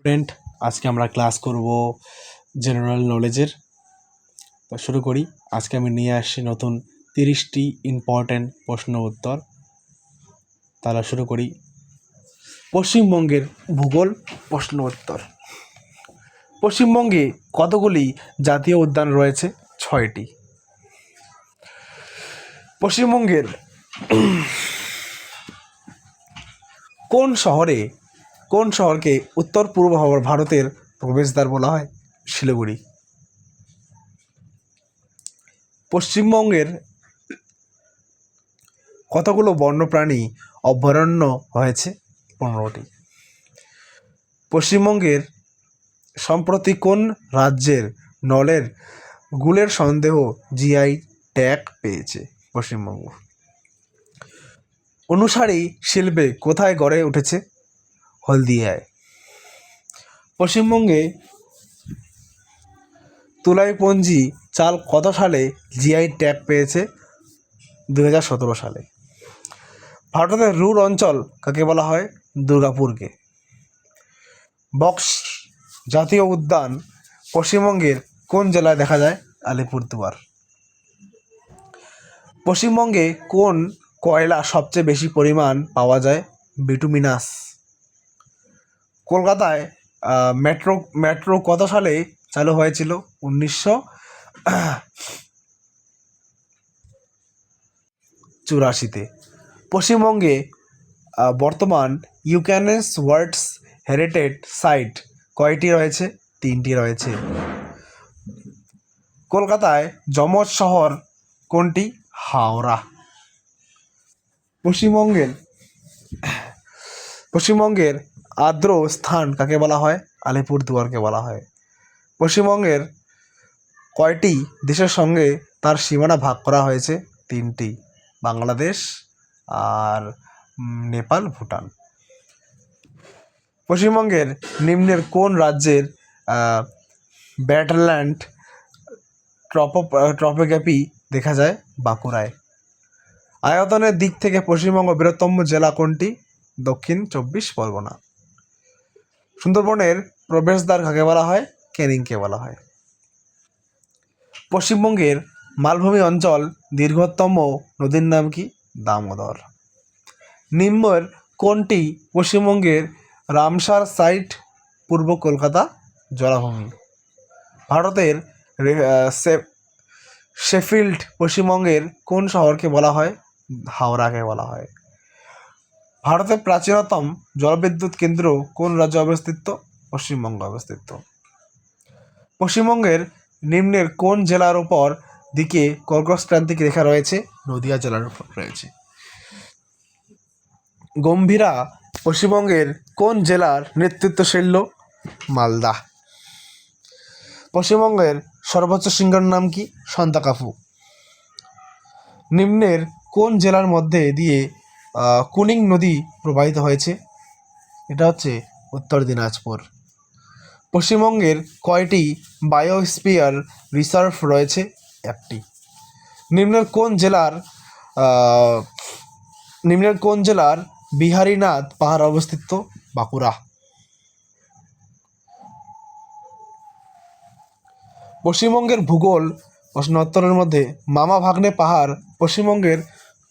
Student, আজকে আমরা class করব জেনারেল নলেজের। তো শুরু করি। আজকে আমি নিয়ে আসছি নতুন 30টি ইম্পর্ট্যান্ট প্রশ্ন উত্তর। তাহলে শুরু করি। পশ্চিমবঙ্গের ভূগোল প্রশ্ন উত্তর। পশ্চিমবঙ্গে কতগুলি জাতীয় উদ্যান রয়েছে? 6টি। পশ্চিমবঙ্গের কোন শহরকে উত্তর পূর্ব ভারতের প্রবেশদ্বার বলা হয়? শিলিগুড়ি। পশ্চিমবঙ্গের কতগুলো বন্যপ্রাণী অভয়ারণ্য হয়েছে? 15টি। পশ্চিমবঙ্গের সম্প্রতি কোন রাজ্যের নলের গুলের সন্দেহ জিআই ট্যাগ পেয়েছে? পশ্চিমবঙ্গ। অনুসারী শিল্পে কোথায় গড়ে উঠেছে? হলদিয়ায়। পশ্চিমবঙ্গে তুলাইপঞ্জি চাল কত সালে জিআই ট্যাগ পেয়েছে? 2017 সালে। ভারতের রুর অঞ্চল কাকে বলা হয়? দুর্গাপুরকে। বক্স জাতীয় উদ্যান পশ্চিমবঙ্গের কোন জেলায় দেখা যায়? আলিপুরদুয়ার। পশ্চিমবঙ্গে কোন কয়লা সবচেয়ে বেশি পরিমাণ পাওয়া যায়? বিটুমিনাস। কলকাতায় মেট্রো কত সালে চালু হয়েছিল? 1984-তে। পশ্চিমবঙ্গে বর্তমান ইউনেস্কো ওয়ার্ল্ড হেরিটেজ সাইট কয়টি রয়েছে? 3টি রয়েছে। কলকাতায় যমজ শহর কোনটি? হাওড়া। পশ্চিমবঙ্গের আর্দ্র স্থান কাকে বলা হয়? আলিপুরদুয়ারকে বলা হয়। পশ্চিমবঙ্গের কয়টি দেশের সঙ্গে তার সীমানা ভাগ করা হয়েছে? 3টি, বাংলাদেশ আর নেপাল, ভুটান। পশ্চিমবঙ্গের নিম্নের কোন রাজ্যের ব্যাডল্যান্ড ট্রপোগ্রাফি দেখা যায়? বাঁকুড়ায়। আয়তনের দিক থেকে পশ্চিমবঙ্গ বৃহত্তম জেলা কোনটি? দক্ষিণ 24 পরগনা। সুন্দরবনের প্রবেশদ্বার কাকে বলা হয়? ক্যানিংকে বলা হয়। পশ্চিমবঙ্গের মালভূমি অঞ্চল দীর্ঘতম নদীর নাম কি? দামোদর। নিম্নের কোনটি পশ্চিমবঙ্গের রামসার সাইট? পূর্ব কলকাতা জলাভূমি। ভারতের শেফিল্ড পশ্চিমবঙ্গের কোন শহরকে বলা হয়? হাওড়াকে বলা হয়। ভারতের প্রাচীনতম জলবিদ্যুৎ কেন্দ্র কোন রাজ্যে অবস্থিত? পশ্চিমবঙ্গে অবস্থিত। পশ্চিমবঙ্গের নিম্নের কোন জেলার উপর দিকে কর্কটক্রান্তিক রেখা রয়েছে? নদিয়া জেলার উপর রয়েছে। গম্ভীরা পশ্চিমবঙ্গের কোন জেলার নেতৃত্বশীল? মালদা। পশ্চিমবঙ্গের সর্বোচ্চ শৃঙ্গের নাম কি? সান্তাকাফু। নিম্নের কোন জেলার মধ্যে দিয়ে কুনিং নদী প্রবাহিত হয়েছে? এটা হচ্ছে উত্তর দিনাজপুর। পশ্চিমবঙ্গের কয়টি বায়োস্ফিয়ার রিজার্ভ রয়েছে? 1টি। নিম্নের কোন জেলার বিহারীনাথ পাহাড় অবস্থিত? বাঁকুড়া। পশ্চিমবঙ্গের ভূগোল প্রশ্নোত্তরের মধ্যে মামা ভাগ্নে পাহাড় পশ্চিমবঙ্গের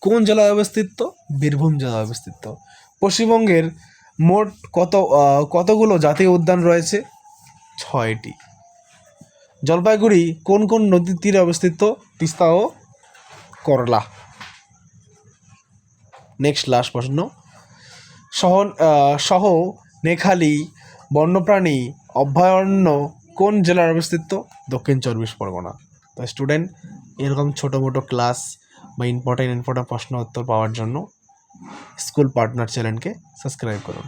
কোন জেলায় অবস্থিত? বীরভূম জেলায় অবস্থিত। পশ্চিমবঙ্গের মোট কতগুলো জাতীয় উদ্যান রয়েছে? 6টি। জলপাইগুড়ি কোন কোন নদীর তীরে অবস্থিত? তিস্তা ও করলা। নেক্সট লাস্ট প্রশ্ন। সহনেখালি বন্যপ্রাণী অভয়ারণ্য কোন জেলায় অবস্থিত? দক্ষিণ 24 পরগনা। তো স্টুডেন্ট, এরকম ছোটো মোটো ক্লাস বা ইম্পর্টেন্ট প্রশ্ন উত্তর পাওয়ার জন্য স্কুল পার্টনার চ্যানেলকে সাবস্ক্রাইব করুন।